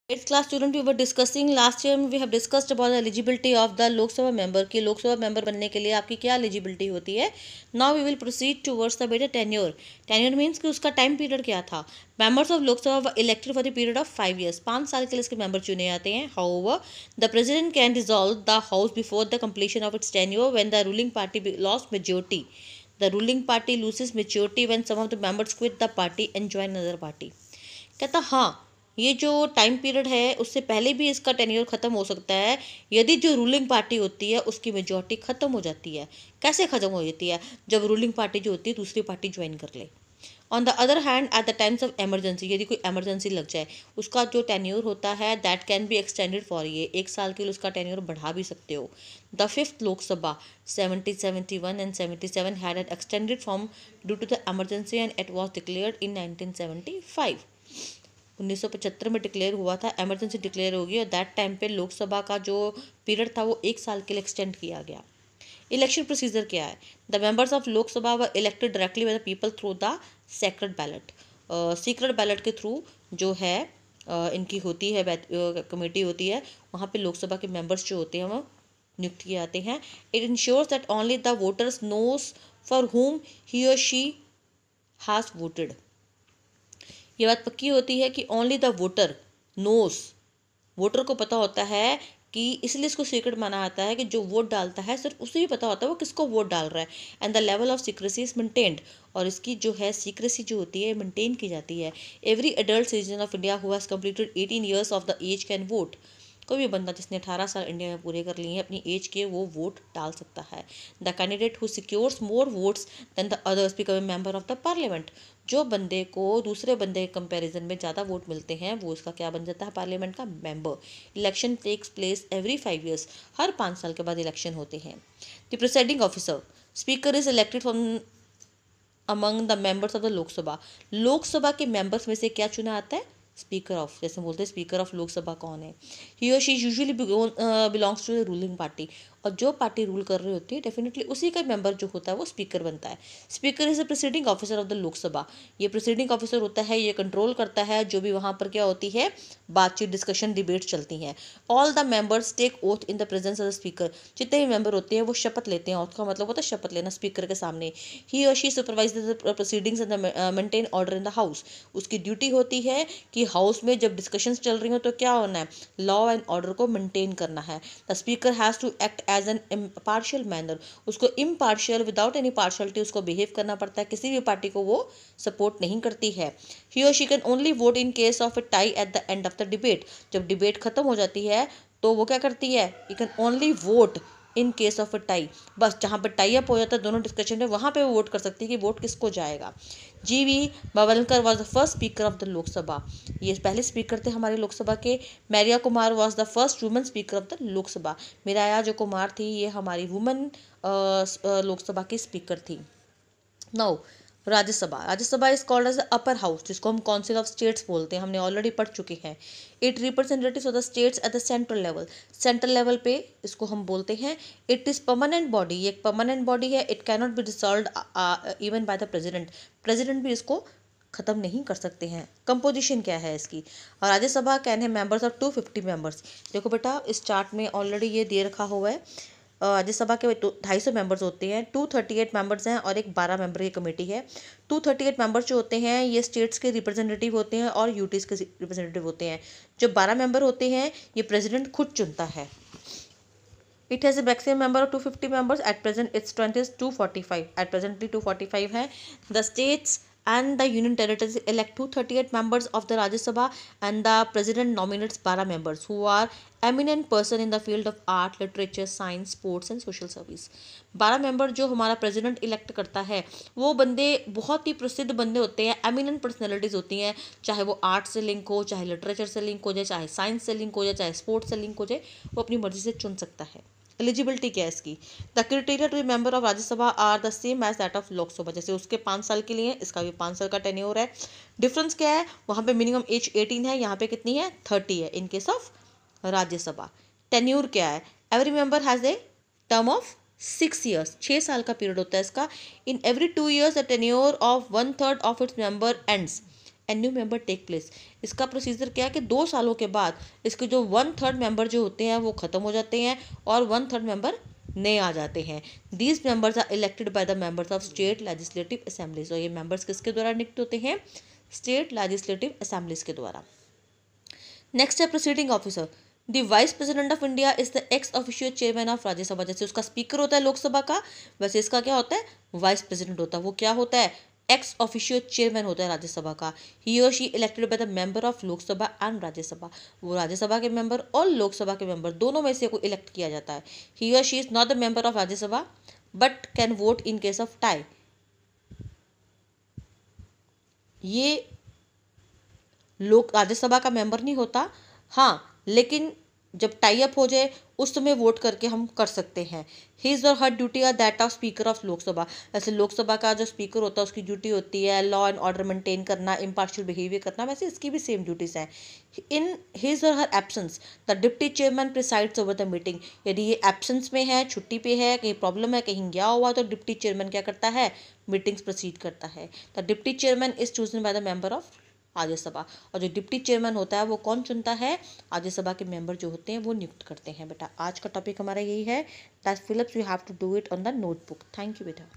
8th class student, we were discussing last year, we have discussed about the eligibility of the Lok Sabha member कि लोक सभा member बनने के लिए आपकी क्या eligibility होती है. Now we will proceed towards the better tenure. Tenure means कि उसका time period क्या था. Members of Lok Sabha were elected for the period of 5 years. 5 साल के लिए इसके member चुने जाते हैं. However, the president can dissolve the house before the completion of its tenure when the ruling party lost majority. The ruling party loses majority when some of the members quit the party and join another party. कहता हाँ, ये जो time period है उससे पहले भी इसका tenure ख़त्म हो सकता है यदि जो रूलिंग पार्टी होती है उसकी मेजॉरिटी ख़त्म हो जाती है. कैसे ख़त्म हो जाती है? जब रूलिंग पार्टी जो होती है दूसरी पार्टी ज्वाइन कर ले. On the other hand, at the times of emergency, यदि कोई एमरजेंसी लग जाए उसका जो टेन्योर होता है that can be extended for ये 1 साल के लिए उसका टेन्योर बढ़ा भी सकते हो. The fifth Lok Sabha 1771 and 77 had an extended form due to the emergency and it was declared in 1975. 1975 में डिक्लेयर हुआ था, एमरजेंसी डिक्लेयर होगी और दैट टाइम पे लोकसभा का जो पीरियड था वो 1 साल के लिए एक्सटेंड किया गया. इलेक्शन प्रोसीजर क्या है? The members of Lok Sabha were elected directly by the people through the secret ballot. Secret ballot के थ्रू जो है इनकी होती है कमेटी होती है, वहाँ पे लोकसभा के मेंबर्स जो होते हैं वो नियुक्त किए जाते हैं. It ensures that only the voters knows for whom he और शी हैज़ वोटेड. ये बात पक्की होती है कि only the voter knows, voter को पता होता है कि इसलिए इसको सीक्रेट माना जाता है कि जो वोट डालता है सिर्फ उसे ही पता होता है वो किसको वोट डाल रहा है. And the level of secrecy is maintained, और इसकी जो है सीक्रेसी जो होती है मेंटेन की जाती है. Every adult citizen of India who has completed 18 years of the age can vote. कोई भी बंदा जिसने 18 साल इंडिया में पूरे कर लिए हैं अपनी एज के, वो वोट डाल सकता है. The candidate who secures more votes than the others become a member of the parliament. जो बंदे को दूसरे बंदे के कंपैरिजन में ज़्यादा वोट मिलते हैं वो उसका क्या बन जाता है? पार्लियामेंट का member. Election takes place every 5 years. हर 5 साल के बाद इलेक्शन होते हैं. The presiding officer speaker is elected from among the members of the Lok Sabha. Lok Sabha के मेंबर्स में से क्या चुना आता है? Speaker of. जैसे बोलते हैं स्पीकर ऑफ लोकसभा कौन है? ही और she usually belongs to the ruling party. और जो पार्टी रूल कर रही होती है डेफिनेटली उसी का मेंबर जो होता है वो स्पीकर बनता है. Speaker is the presiding officer of the Lok Sabha. ये प्रेसिडिंग ऑफिसर होता है, ये कंट्रोल करता है जो भी वहाँ पर क्या होती है बातचीत, डिस्कशन, डिबेट चलती हैं. All the members take oath in the presence of the speaker. जितने भी मेंबर होते हैं वो शपथ लेते हैं. ओथ का मतलब होता है शपथ लेना स्पीकर के सामने. ही और she supervise the proceedings and maintain order in the house. उसकी ड्यूटी होती है कि हाउस में जब डिस्कशंस चल रही हो तो क्या होना है? लॉ एंड ऑर्डर को मेंटेन करना है. The speaker has to act as an impartial manner. उसको इम्पार्शियल विदाउट एनी पार्शियलिटी उसको बिहेव करना पड़ता है. किसी भी पार्टी को वो सपोर्ट नहीं करती है. ही और she can only vote in case of A tie at the end of the debate. जब डिबेट खत्म हो जाती है तो वो क्या करती है? You can only vote in case of a tie. बस जहाँ पर टाई अप हो जाता है दोनों डिस्कशन में वहाँ पे वो वोट कर सकती है कि वोट किसको जाएगा. G V. Bavalkar was the first speaker of the Lok Sabha. ये पहले स्पीकर थे हमारे लोकसभा के. Meira Kumar was the first women speaker of the Lok Sabha. Meira जो कुमार थी ये हमारी वुमेन लोकसभा की स्पीकर थी. Now Rajya Sabha. Rajya Sabha is called as the upper house, जिसको हम काउंसिल ऑफ स्टेट्स बोलते हैं, हमने ऑलरेडी पढ़ चुके हैं. It representatives of the states at the central level. Central level पे इसको हम बोलते हैं. It is permanent body. ये एक परमानेंट बॉडी है. It cannot be dissolved even by the president. President भी इसको ख़त्म नहीं कर सकते हैं. कंपोजिशन क्या है इसकी? और राज्यसभा कैन है मेंबर्स ऑफ 250 मेंबर्स. देखो बेटा इस चार्ट में ऑलरेडी ये दे रखा हुआ है. राज्यसभा के 250 मेंबर्स होते हैं. 238 मेंबर्स हैं और एक 12 मेंबर की कमेटी है. 238 मेंबर्स जो होते हैं ये स्टेट्स के रिप्रेजेंटेटिव होते हैं और यूटीज़ के रिप्रेजेंटेटिव होते हैं. जो 12 मेंबर होते हैं ये प्रेसिडेंट खुद चुनता है. It has a maximum member of 250 members. At present it's 245. At presently 245 है. The states and the union territories elect 238 members of the Rajya Sabha and the president nominates 12 members who are eminent person in the field of art, literature, science, sports and social service. 12 member जो हमारा president elect करता है वो बंदे बहुत ही प्रसिद्ध बंदे होते हैं, एमिनेंट पर्सनैलिटीज़ होती हैं. चाहे वो आर्ट से लिंक हो, चाहे लिटरेचर से लिंक हो जाए, चाहे साइंस से लिंक हो जाए, चाहे स्पोर्ट्स से लिंक हो जाए, वो अपनी मर्जी से चुन सकता है. एलिजिबिलिटी क्या है इसकी? The criteria to be member of Rajya Sabha are the same as that of Lok Sabha. जैसे उसके 5 साल के लिए इसका भी 5 साल का टेन्योर है. डिफरेंस क्या है? वहाँ पे मिनिमम एज 18 है, यहाँ पे कितनी है? 30 है in case of Rajya Sabha. Tenure क्या है? Every member has a term of 6 years. 6 साल का पीरियड होता है इसका. In every 2 years the tenure of 1/3 of its member ends. a new member take place। इसका प्रोसीजर क्या है कि 2 सालों के बाद इसके जो 1/3 मेंबर जो होते हैं वो ख़त्म हो जाते हैं और 1/3 मेंबर नए आ जाते हैं। These members are elected by the members of state legislative assemblies. और ये मेंबर्स किसके द्वारा नियुक्त होते हैं? स्टेट लेजिस्लेटिव असेंबलीज के द्वारा। नेक्स्ट है proceeding officer. The vice president of India is the x official chairman of Rajya Sabha. जैसे उसका स्पीकर होता है लोकसभा का, वैसे इसका क्या होता है? वाइस प्रेसिडेंट होता है। वो क्या होता है? एक्स ऑफिशियल चेयरमैन होता है राज्यसभा का। ही और she elected by the member of Lok Sabha and Rajya Sabha. वो राज्यसभा के मेंबर और लोकसभा के मेंबर दोनों में से को इलेक्ट किया जाता है। ही और she is not the member of Rajya Sabha but can vote in case of tie. ये लोक राज्यसभा का मेंबर नहीं होता, हाँ, लेकिन जब टाई अप हो जाए उस समय वोट करके हम कर सकते हैं। His or her duty are that of speaker of Lok Sabha. ऐसे लोकसभा का जो स्पीकर होता है उसकी ड्यूटी होती है लॉ एंड ऑर्डर मेंटेन करना, इम्पार्शियल बिहेवियर करना, वैसे इसकी भी सेम ड्यूटीज हैं। In his or her absence the deputy chairman presides over the meeting. यदि ये एब्सेंस में है, छुट्टी पे है, कहीं प्रॉब्लम है, कहीं गया हुआ, तो डिप्टी चेयरमैन क्या करता है? मीटिंग्स प्रोसीड करता है। The deputy chairman is chosen by the member of Rajya Sabha. और जो डिप्टी चेयरमैन होता है वो कौन चुनता है? राज्यसभा के मेंबर जो होते हैं वो नियुक्त करते हैं। बेटा आज का टॉपिक हमारा यही है that Philips you have to do it on the notebook. Thank you बेटा।